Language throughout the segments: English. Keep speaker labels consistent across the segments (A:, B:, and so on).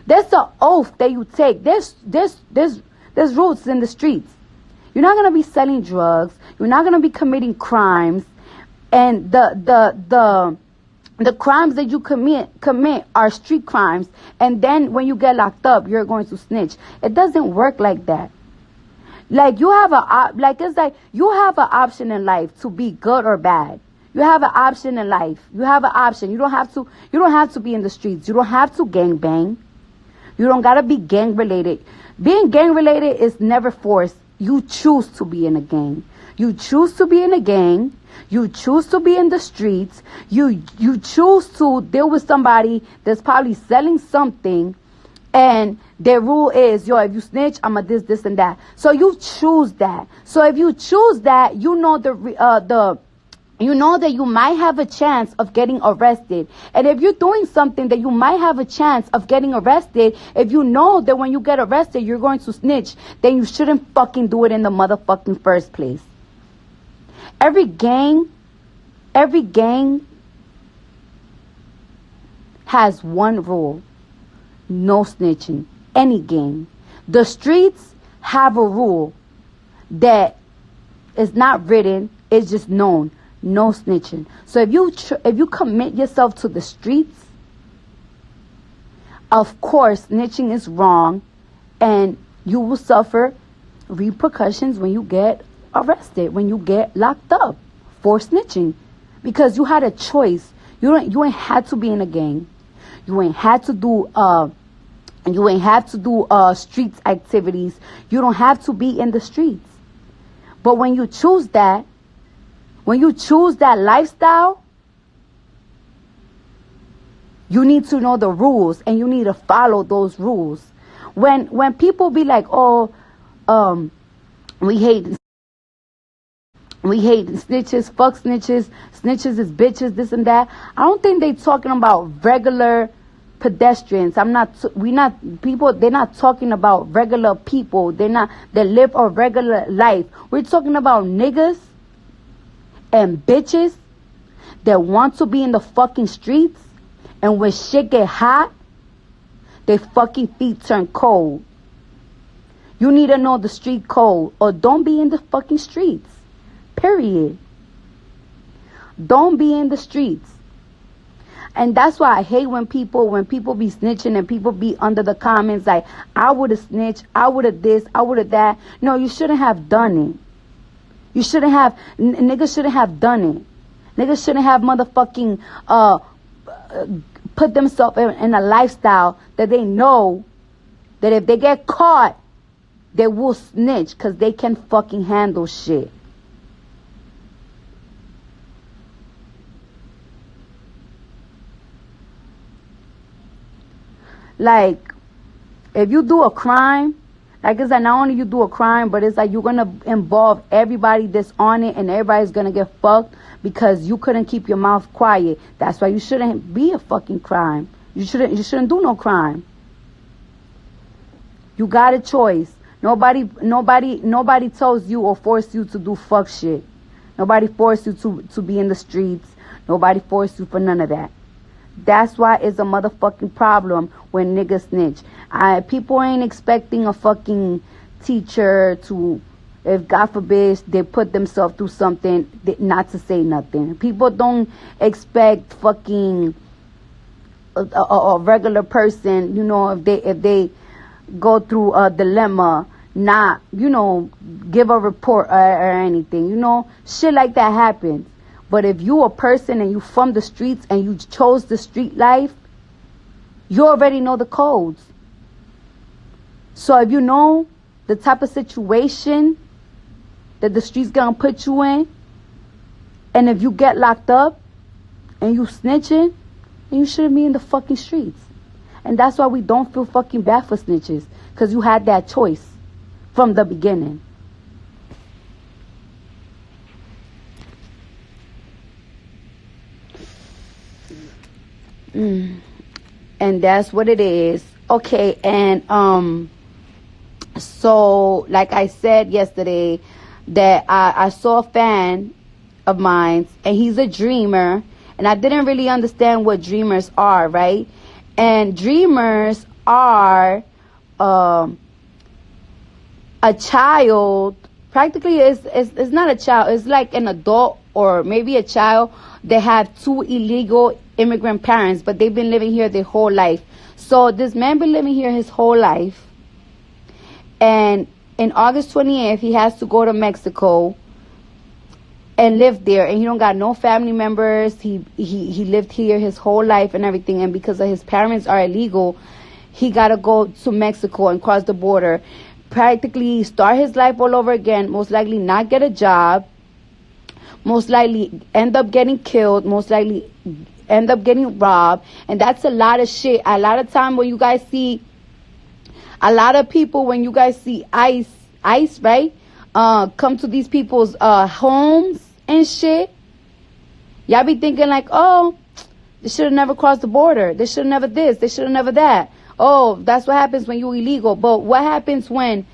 A: There's an oath that you take. There's rules in the streets. You're not gonna be selling drugs. You're not gonna be committing crimes, and the crimes that you commit are street crimes. And then when you get locked up, you're going to snitch. It doesn't work like that. Like you have it's like you have an option in life to be good or bad. You have an option in life. You have an option. You don't have to be in the streets. You don't have to gang bang. You don't gotta be gang related. Being gang related is never forced. You choose to be in a gang. You choose to be in a gang. You choose to be in the streets. You choose to deal with somebody that's probably selling something, and their rule is, yo, if you snitch, I'm a this, and that. So you choose that. So if you choose that, you know you know that you might have a chance of getting arrested. And if you're doing something that you might have a chance of getting arrested, if you know that when you get arrested, you're going to snitch, then you shouldn't fucking do it in the motherfucking first place. Every gang has one rule. No snitching. Any gang. The streets have a rule that is not written, it's just known. No snitching. So if you commit yourself to the streets, of course snitching is wrong, and you will suffer repercussions when you get arrested, when you get locked up for snitching, because you had a choice. You ain't had to be in a gang. You ain't had to do streets activities. You don't have to be in the streets. But when you choose that lifestyle, you need to know the rules, and you need to follow those rules. When people be like, oh, we hate snitches, fuck snitches, snitches is bitches, this and that. I don't think they talking about regular pedestrians. They're not talking about regular people. They live a regular life. We're talking about niggas and bitches that want to be in the fucking streets, and when shit get hot, their fucking feet turn cold. You need to know the street code, or don't be in the fucking streets. Period. Don't be in the streets. And that's why I hate when people be snitching, and people be under the comments like, I would have snitched, I would have this, I would have that. No, you shouldn't have done it. Niggas shouldn't have done it. Niggas shouldn't have motherfucking put themselves in a lifestyle that they know that if they get caught, they will snitch, because they can fucking handle shit. Like, if you do a crime, like it's like not only you do a crime, but it's like you're going to involve everybody that's on it, and everybody's going to get fucked because you couldn't keep your mouth quiet. That's why you shouldn't be a fucking crime. You shouldn't do no crime. You got a choice. Nobody tells you or force you to do fuck shit. Nobody forced you to be in the streets. Nobody forced you for none of that. That's why it's a motherfucking problem when niggas snitch. People ain't expecting a fucking teacher to, if God forbid they put themselves through something, not to say nothing. People don't expect fucking a regular person, if they go through a dilemma, not, give a report or anything. Shit like that happens. But if you a person and you from the streets and you chose the street life, you already know the codes. So if you know the type of situation that the streets gonna put you in, and if you get locked up and you snitching, then you shouldn't be in the fucking streets. And that's why we don't feel fucking bad for snitches, because you had that choice from the beginning. And that's what it is. Okay, and so like I said yesterday, that I saw a fan of mine, and he's a dreamer, and I didn't really understand what dreamers are, right? And dreamers are a child. Practically it's not a child, it's like an adult or maybe a child that have two illegal immigrant parents, but they've been living here their whole life. So this man been living here his whole life, and in August 28th he has to go to Mexico and live there, and he don't got no family members. He lived here his whole life and everything, and because of his parents are illegal, he gotta go to Mexico and cross the border, practically start his life all over again, most likely not get a job, most likely end up getting killed, most likely end up getting robbed. And that's a lot of shit. A lot of time when you guys see a lot of people, when you guys see ICE, right, come to these people's homes and shit, y'all be thinking like, oh, they should have never crossed the border, they should have never this, they should have never that. Oh, that's what happens when you're illegal. But what happens when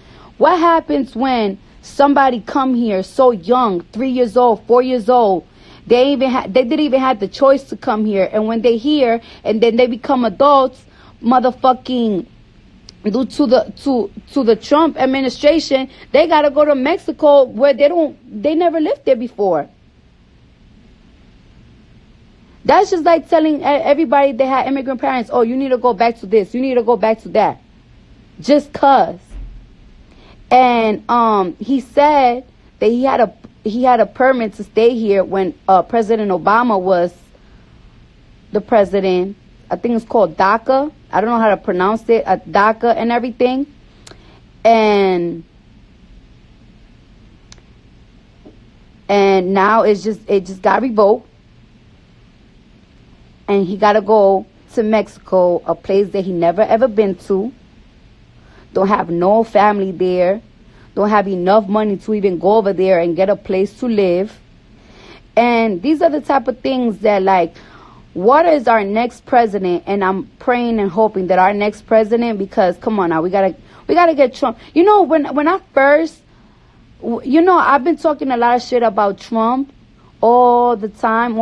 A: somebody come here so young, 3 years old, 4 years old? They didn't even have the choice to come here. And when they here and then they become adults, motherfucking due to the Trump administration, they gotta go to Mexico where they never lived there before. That's just like telling everybody that had immigrant parents, oh, you need to go back to this, you need to go back to that, just cause. And he said that he had a permit to stay here when President Obama was the president. I think it's called DACA. I don't know how to pronounce it, DACA and everything. And now it just got revoked. And he got to go to Mexico, a place that he never ever been to. Don't have no family there. Don't have enough money to even go over there and get a place to live. And these are the type of things that, like, what is our next president? And I'm praying and hoping that our next president, because come on now, we gotta get Trump. You know, when I first, you know, I've been talking a lot of shit about Trump all the time,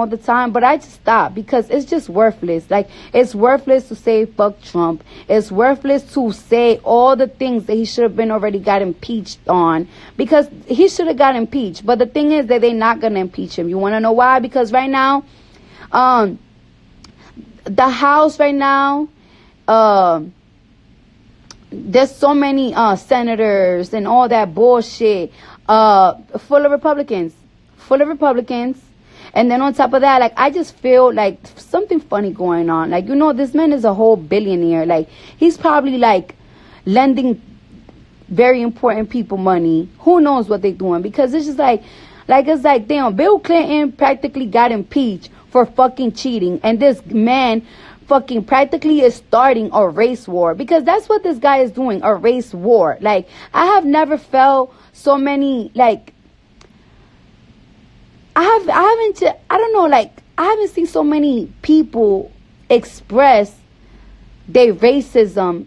A: but I just stopped because it's just worthless. Like, it's worthless to say fuck Trump. It's worthless to say all the things that he should have been already got impeached on, because he should have got impeached. But the thing is that they're not gonna impeach him. You want to know why? Because right now, the House right now, there's so many senators and all that bullshit, full of Republicans. And then on top of that, like, I just feel like something funny going on. Like, you know, this man is a whole billionaire. Like, he's probably like lending very important people money. Who knows what they're doing? Because it's just like it's like, damn, Bill Clinton practically got impeached for fucking cheating, and this man fucking practically is starting a race war, because that's what this guy is doing, a race war. Like, I have never felt so many, like, I haven't seen so many people express their racism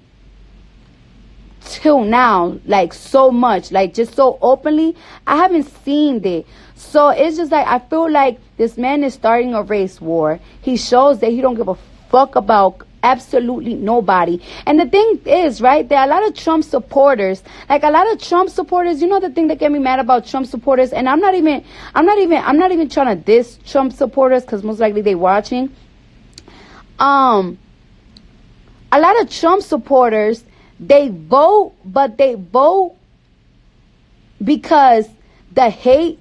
A: till now, like, so much, like, just so openly. I haven't seen it. So it's just like, I feel like this man is starting a race war. He shows that he don't give a fuck about absolutely nobody. And the thing is, right, there are a lot of Trump supporters. Like, a lot of Trump supporters, you know, the thing that get me mad about Trump supporters, and I'm not even trying to diss Trump supporters, because most likely they watching. A lot of Trump supporters, they vote, but they vote because the hate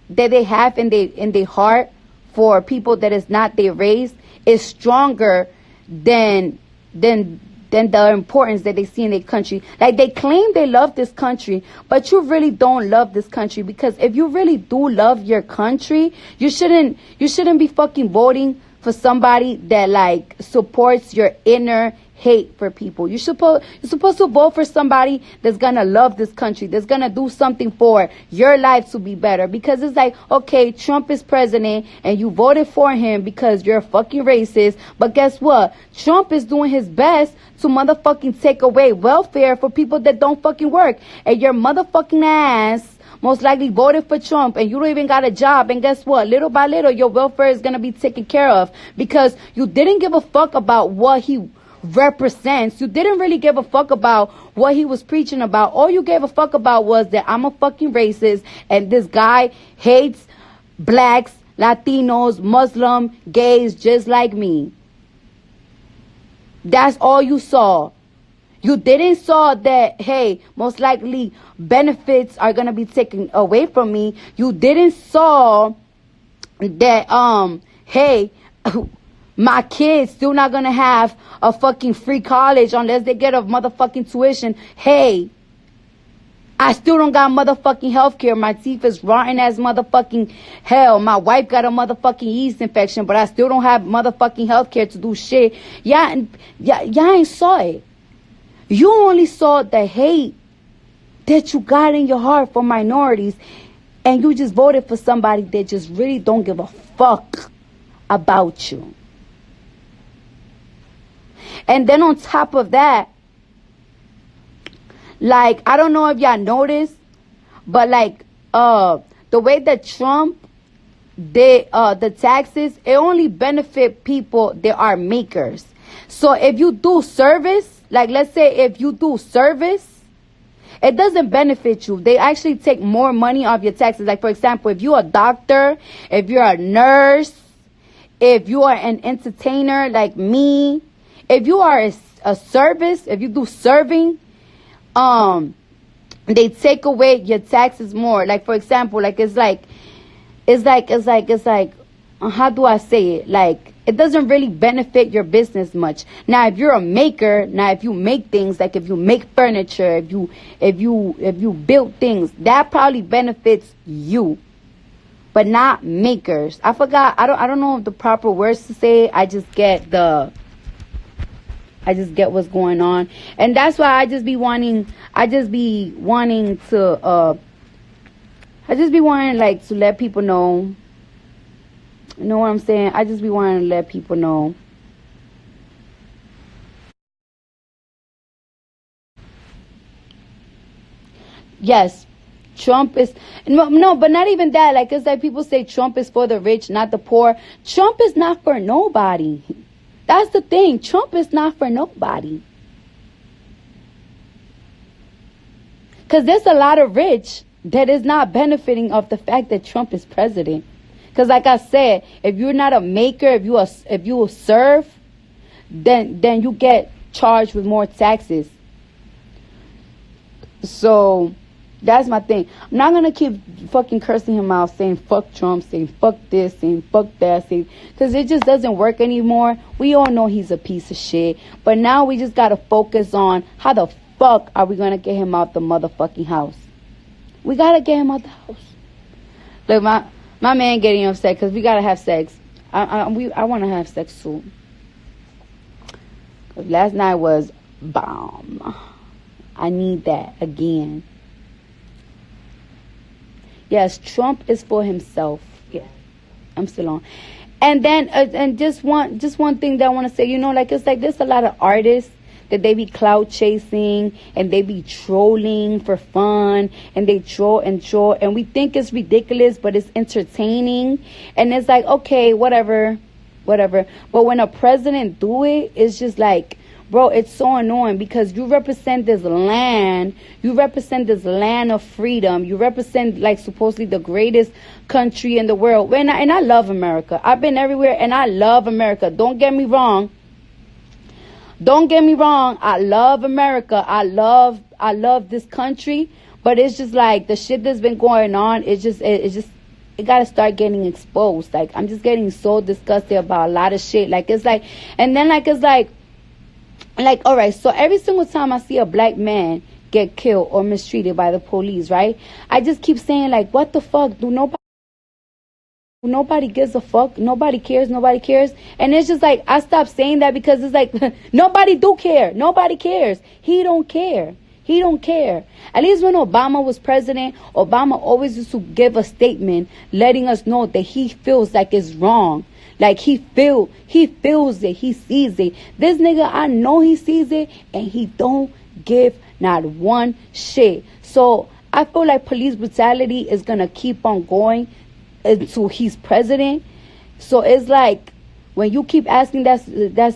A: that they have in their heart for people that is not their race is stronger than the importance that they see in their country. Like, they claim they love this country, but you really don't love this country, because if you really do love your country, you shouldn't be fucking voting for somebody that, like, supports your inner hate for people. You're supposed to vote for somebody that's gonna love this country, that's gonna do something for your life to be better. Because it's like, okay, Trump is president and you voted for him because you're a fucking racist, but guess what? Trump is doing his best to motherfucking take away welfare for people that don't fucking work, and your motherfucking ass most likely voted for Trump and you don't even got a job, and guess what? Little by little, your welfare is gonna be taken care of because you didn't give a fuck about what he represents. You didn't really give a fuck about what he was preaching about. All you gave a fuck about was that I'm a fucking racist and this guy hates blacks, Latinos, Muslim, gays just like me. That's all you saw. You didn't saw that, hey, most likely benefits are going to be taken away from me. You didn't saw that, hey, my kids still not going to have a fucking free college unless they get a motherfucking tuition. Hey, I still don't got motherfucking healthcare. My teeth is rotten as motherfucking hell. My wife got a motherfucking yeast infection, but I still don't have motherfucking healthcare to do shit. Y'all ain't saw it. You only saw the hate that you got in your heart for minorities, and you just voted for somebody that just really don't give a fuck about you. And then on top of that, like, I don't know if y'all noticed, but like the way that Trump did the taxes, it only benefit people that are makers. So if you do service, like let's say if you do service, it doesn't benefit you. They actually take more money off your taxes. Like, for example, if you're a doctor, if you're a nurse, if you are an entertainer like me, if you are a service, if you do serving, they take away your taxes more. Like, for example, like it's like how do I say it? Like, it doesn't really benefit your business much. Now, if you're a maker, if you make things, like if you make furniture, if you build things, that probably benefits you, but not makers. I forgot. I don't know the proper words to say. I just get what's going on, and that's why I just be wanting like to let people know. You know what I'm saying? I just be wanting to let people know. Yes, Trump is no, but not even that. Like, it's like people say Trump is for the rich, not the poor. Trump is not for nobody. That's the thing. Trump is not for nobody. Because there's a lot of rich that is not benefiting of the fact that Trump is president. Because like I said, if you're not a maker, if you serve, then you get charged with more taxes. So that's my thing. I'm not going to keep fucking cursing him out, saying fuck Trump, saying fuck this, saying fuck that, because it just doesn't work anymore. We all know he's a piece of shit. But now we just got to focus on how the fuck are we going to get him out the motherfucking house. We got to get him out the house. Look, my man getting upset because we got to have sex. I want to have sex soon. Last night was bomb. I need that again. Yes, Trump is for himself. Yeah, I'm still on. And then, and just one thing that I want to say, like, it's like there's a lot of artists that they be clout chasing and they be trolling for fun and they troll and we think it's ridiculous, but it's entertaining. And it's like, okay, whatever. But when a president do it, it's just like, bro, it's so annoying because you represent this land. You represent this land of freedom. You represent, like, supposedly the greatest country in the world. And I love America. I've been everywhere and I love America. Don't get me wrong. I love America. I love this country. But it's just like the shit that's been going on. It got to start getting exposed. Like, I'm just getting so disgusted about a lot of shit. Like, it's like, and then like, it's like, all right, so every single time I see a black man get killed or mistreated by the police, right? I just keep saying, like, what the fuck? Nobody gives a fuck. Nobody cares. And it's just like, I stopped saying that because it's like, nobody do care. Nobody cares. He don't care. At least when Obama was president, Obama always used to give a statement letting us know that he feels like it's wrong. Like, he feels it. He sees it. This nigga, I know he sees it, and he don't give not one shit. So I feel like police brutality is going to keep on going until he's president. So it's like, when you keep asking that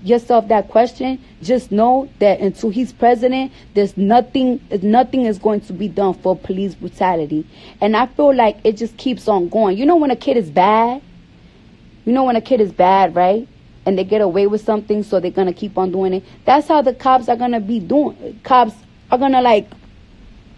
A: yourself that question, just know that until he's president, there's nothing is going to be done for police brutality. And I feel like it just keeps on going. You know when a kid is bad? You know when a kid is bad, right? And they get away with something, so they're going to keep on doing it. That's how the cops are going to be doing. Cops are going to, like,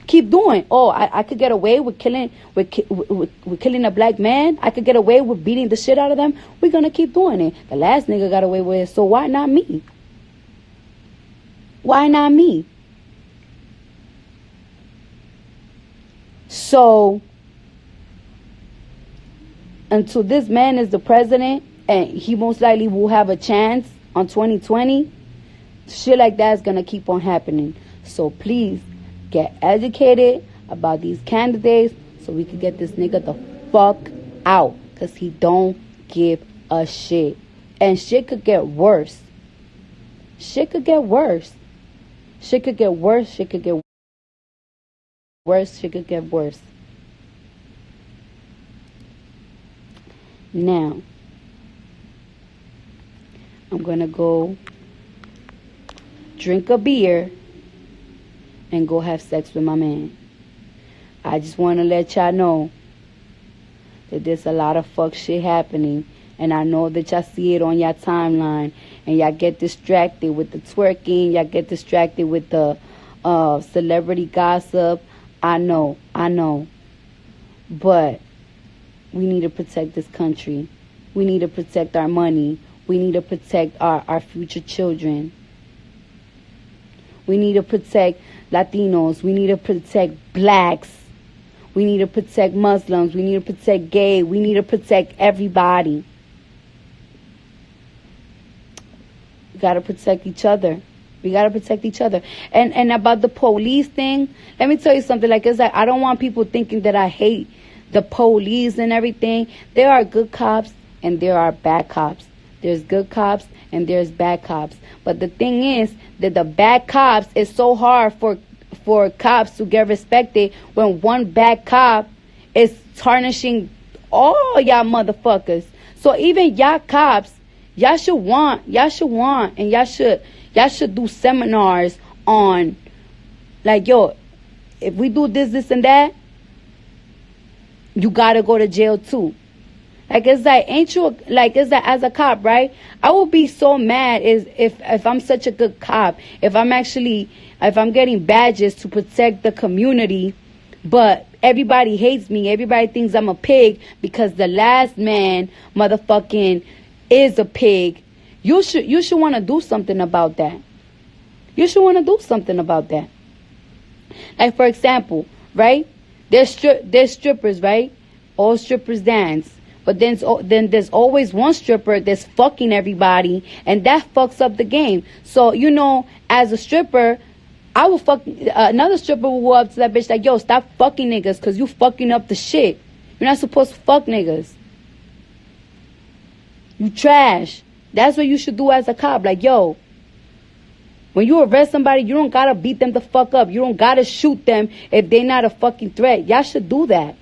A: keep doing. Oh, I could get away with killing a black man. I could get away with beating the shit out of them. We're going to keep doing it. The last nigga got away with it, so why not me? Why not me? So, until this man is the president, and he most likely will have a chance on 2020, shit like that is going to keep on happening. So please, get educated about these candidates so we can get this nigga the fuck out, because he don't give a shit. And shit could get worse. Shit could get worse. Shit could get worse. Shit could get worse. Shit could get worse. Now, I'm gonna go drink a beer and go have sex with my man. I just want to let y'all know that there's a lot of fuck shit happening, and I know that y'all see it on your timeline, and y'all get distracted with the twerking, y'all get distracted with the celebrity gossip. I know, but we need to protect this country. We need to protect our money. We need to protect our future children. We need to protect Latinos. We need to protect blacks. We need to protect Muslims. We need to protect gay. We need to protect everybody. We got to protect each other. We got to protect each other. And about the police thing, let me tell you something. Like, it's like, I don't want people thinking that I hate the police and everything. There are good cops and there are bad cops. There's good cops and there's bad cops. But the thing is that the bad cops, is so hard for cops to get respected when one bad cop is tarnishing all y'all motherfuckers. So even y'all cops, y'all should want, and y'all should do seminars on, like, yo, if we do this and that, you gotta go to jail too. Like, it's like, ain't you, like, it's like, as a cop, right? I would be so mad if I'm such a good cop, if I'm getting badges to protect the community, but everybody hates me, everybody thinks I'm a pig because the last man motherfucking is a pig. You should want to do something about that. You should want to do something about that. Like, for example, right? There's strippers, right? All strippers dance. But then there's always one stripper that's fucking everybody, and that fucks up the game. So, you know, as a stripper, I will fuck, another stripper will go up to that bitch like, yo, stop fucking niggas, because you fucking up the shit. You're not supposed to fuck niggas. You trash. That's what you should do as a cop. Like, yo, when you arrest somebody, you don't gotta beat them the fuck up. You don't gotta shoot them if they're not a fucking threat. Y'all should do that.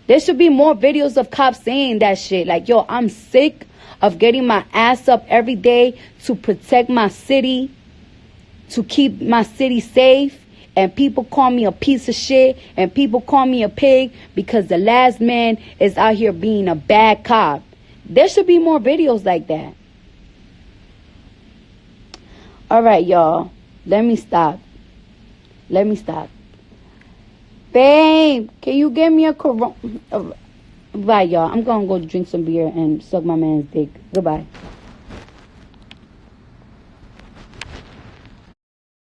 A: There should be more videos of cops saying that shit. Like, yo, I'm sick of getting my ass up every day to protect my city, to keep my city safe. And people call me a piece of shit, and people call me a pig because the last man is out here being a bad cop. There should be more videos like that. All right, y'all. Let me stop. Babe, can you give me a corona? Bye, y'all. I'm going to go drink some beer and suck my man's dick. Goodbye.